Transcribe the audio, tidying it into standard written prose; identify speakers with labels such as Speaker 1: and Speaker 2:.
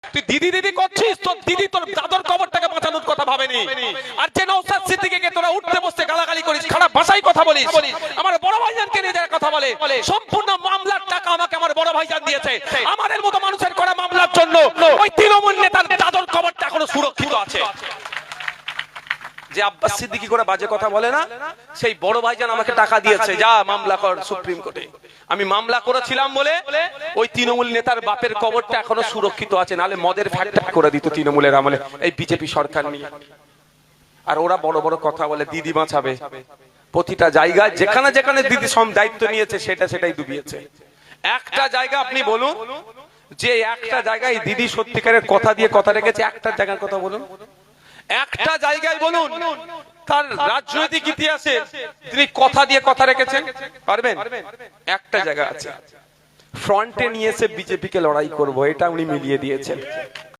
Speaker 1: তুই দিদি দিদি করছিস, তোর দিদি তোর দাদর কবরটাকে বাঁচানোর কথা ভাবেনি। আর যে নওশাদ সিদ্দিকীকে তোরা উঠতে বসতে গালাগালি করিস, খারাপ ভাষায় কথা বলিস, আমার বড় ভাইজানকে নিয়ে যারা কথা বলে, সম্পূর্ণ মামলার টাকা আমাকে আমার বড় ভাইজান দিয়েছে। আমাদের মতো মানুষের করা মামলার জন্য ওই তৃণমূল নেতার দাদর কবরটা এখনো সুরক্ষিত আছে। যে আব্বাস সিদ্দিকী করে বাজে কথা বলে না, সেই বড় ভাইজান আমাকে টাকা দিয়েছে, যা মামলা কর সুপ্রিম কোর্টে। আমি মামলা করেছিলাম বলে ওই তৃণমূল নেতার বাপের কবরটা এখনো সুরক্ষিত আছে, নালে মদের ফ্যাক্টরি করে দিত তৃণমূলের আমলে এই বিজেপি সরকার নিয়ে। আর ওরা বড় বড় কথা বলে দিদি বাঁচাবে, প্রতিটা জায়গায় যেখানে যেখানে দিদি সব দায়িত্ব নিয়েছে সেটাই ডুবিয়েছে। একটা জায়গা আপনি বলুন যে একটা জায়গায় দিদি সত্যিকারের কথা দিয়ে কথা রেখেছে, একটা জায়গার কথা বলুন, একটা জায়গায় বলুন তার রাজনৈতিক ইতিহাসে তিনি কথা দিয়ে কথা রেখেছেন, পারবেন? একটা জায়গা আছে, ফ্রন্টে নিয়ে এসে বিজেপিকে লড়াই করব, এটা উনি মিলিয়ে দিয়েছেন।